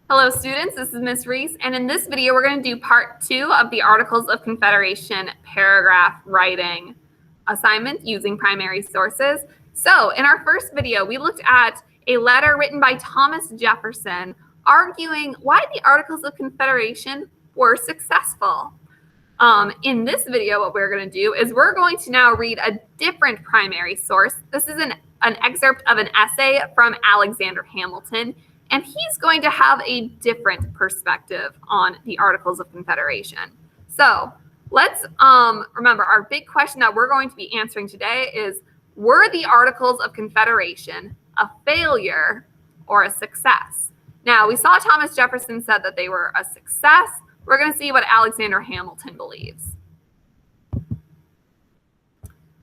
Hello students, this is Ms. Reese, and in this video we're going to do part 2 of the Articles of Confederation paragraph writing assignment using primary sources. So in our first video we looked at a letter written by Thomas Jefferson arguing why the Articles of Confederation were successful. In this video what we're going to do is we're going to now read a different primary source. This is an excerpt of an essay from Alexander Hamilton. And he's going to have a different perspective on the Articles of Confederation. So let's remember our big question that we're going to be answering today is, were the Articles of Confederation a failure or a success? Now, we saw Thomas Jefferson said that they were a success. We're going to see what Alexander Hamilton believes.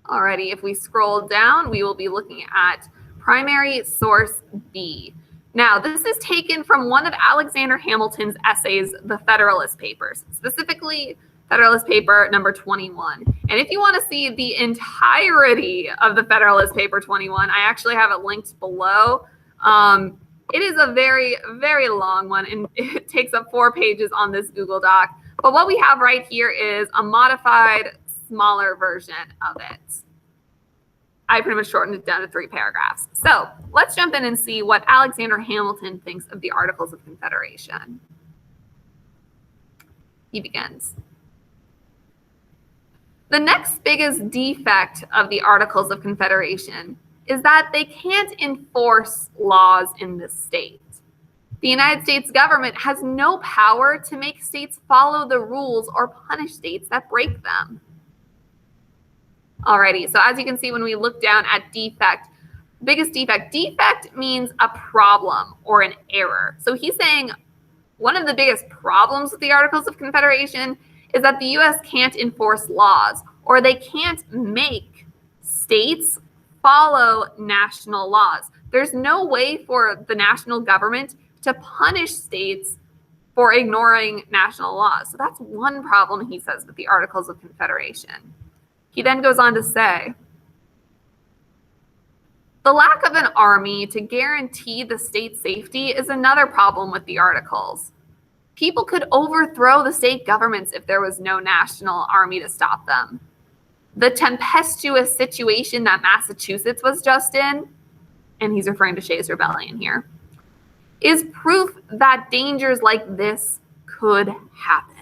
Alrighty, if we scroll down, we will be looking at primary source B. Now, this is taken from one of Alexander Hamilton's essays, the Federalist Papers, specifically Federalist Paper number 21. And if you want to see the entirety of the Federalist Paper 21, I actually have it linked below. It is a very, very long one, and it takes up 4 pages on this Google Doc. But what we have right here is a modified, smaller version of it. I pretty much shortened it down to 3 paragraphs. So let's jump in and see what Alexander Hamilton thinks of the Articles of Confederation. He begins. The next biggest defect of the Articles of Confederation is that they can't enforce laws in this state. The United States government has no power to make states follow the rules or punish states that break them. Alrighty, so as you can see when we look down at defect, biggest defect means a problem or an error. So he's saying one of the biggest problems with the Articles of Confederation is that the U.S. can't enforce laws, or they can't make states follow national laws. There's no way for the national government to punish states for ignoring national laws. So that's one problem, he says, with the Articles of Confederation. He then goes on to say, the lack of an army to guarantee the state's safety is another problem with the Articles. People could overthrow the state governments if there was no national army to stop them. The tempestuous situation that Massachusetts was just in, and he's referring to Shays' Rebellion here, is proof that dangers like this could happen.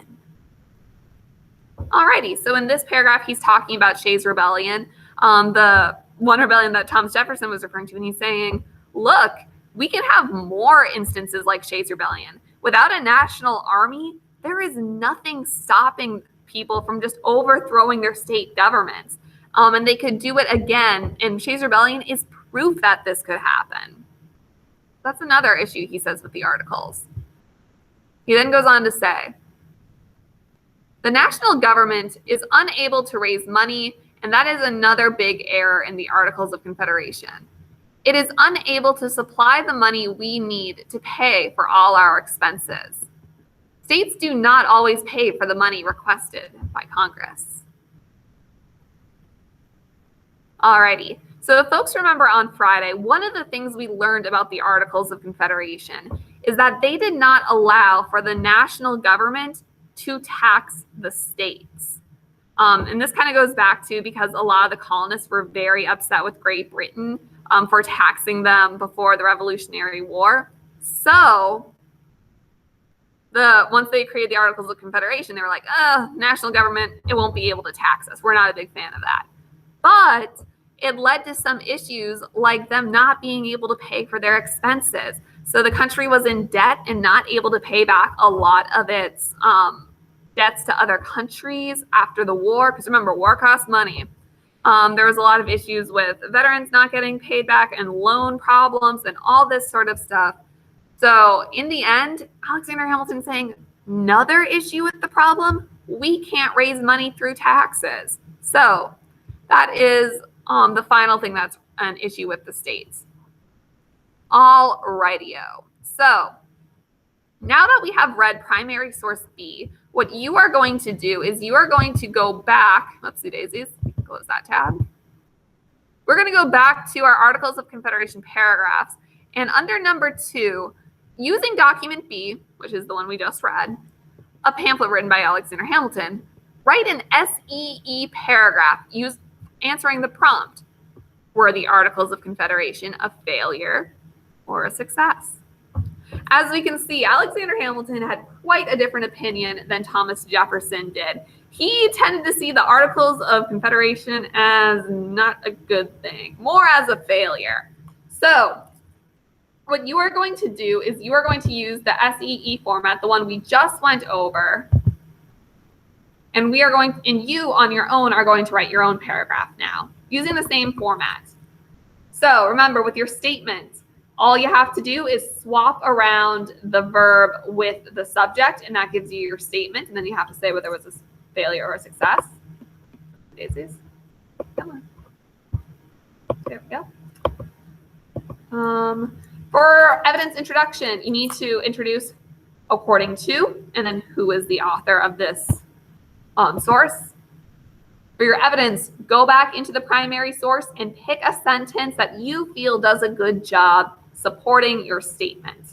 Alrighty, so in this paragraph, he's talking about Shays' Rebellion, the one rebellion that Thomas Jefferson was referring to, and he's saying, look, we can have more instances like Shays' Rebellion. Without a national army, there is nothing stopping people from just overthrowing their state governments. And they could do it again, and Shays' Rebellion is proof that this could happen. That's another issue, he says, with the Articles. He then goes on to say, the national government is unable to raise money, and that is another big error in the Articles of Confederation. It is unable to supply the money we need to pay for all our expenses. States do not always pay for the money requested by Congress. Alrighty, so if folks remember on Friday, one of the things we learned about the Articles of Confederation is that they did not allow for the national government to tax the states. And this kind of goes back to because a lot of the colonists were very upset with Great Britain for taxing them before the Revolutionary War. So once they created the Articles of Confederation, they were like, national government, it won't be able to tax us. We're not a big fan of that. But it led to some issues like them not being able to pay for their expenses. So the country was in debt and not able to pay back a lot of its debts to other countries after the war. Because remember, war costs money. There was a lot of issues with veterans not getting paid back and loan problems and all this sort of stuff. So in the end, Alexander Hamilton saying, another issue with the problem, we can't raise money through taxes. So that is the final thing that's an issue with the states. Alrighty-o. So now that we have read primary source B, what you are going to do is you are going to go back, oopsie daisies, close that tab. We're going to go back to our Articles of Confederation paragraphs, and under number 2, Using document B, which is the one we just read, a pamphlet written by Alexander Hamilton, write an SEE paragraph answering the prompt. Were the Articles of Confederation a failure or a success? As we can see, Alexander Hamilton had quite a different opinion than Thomas Jefferson did. He tended to see the Articles of Confederation as not a good thing, more as a failure. So what you are going to do is you are going to use the SEE format, the one we just went over, and you on your own are going to write your own paragraph now using the same format. So remember, with your statement, all you have to do is swap around the verb with the subject, and that gives you your statement, and then you have to say whether it was a failure or a success. Daisies. Come on. There we go. For evidence introduction, you need to introduce according to, and then who is the author of this source. For your evidence, go back into the primary source and pick a sentence that you feel does a good job supporting your statement.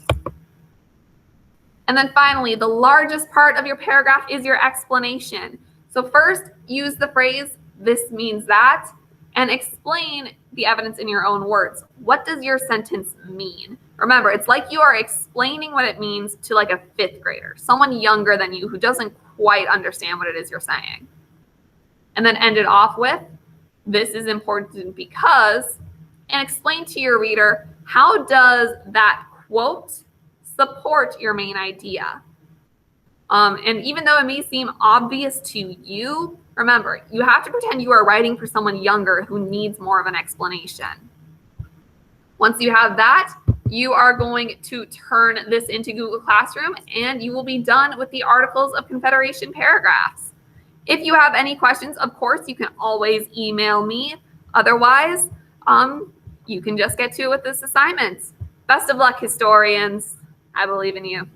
And then finally, the largest part of your paragraph is your explanation. So first, use the phrase, "this means that," and explain the evidence in your own words. What does your sentence mean? Remember, it's like you are explaining what it means to like a fifth grader, someone younger than you who doesn't quite understand what it is you're saying. And then end it off with, "this is important because," and explain to your reader, how does that quote support your main idea? And even though it may seem obvious to you, remember, you have to pretend you are writing for someone younger who needs more of an explanation. Once you have that, you are going to turn this into Google Classroom, and you will be done with the Articles of Confederation paragraphs. If you have any questions, of course, you can always email me. Otherwise, you can just get to it with this assignment. Best of luck, historians. I believe in you.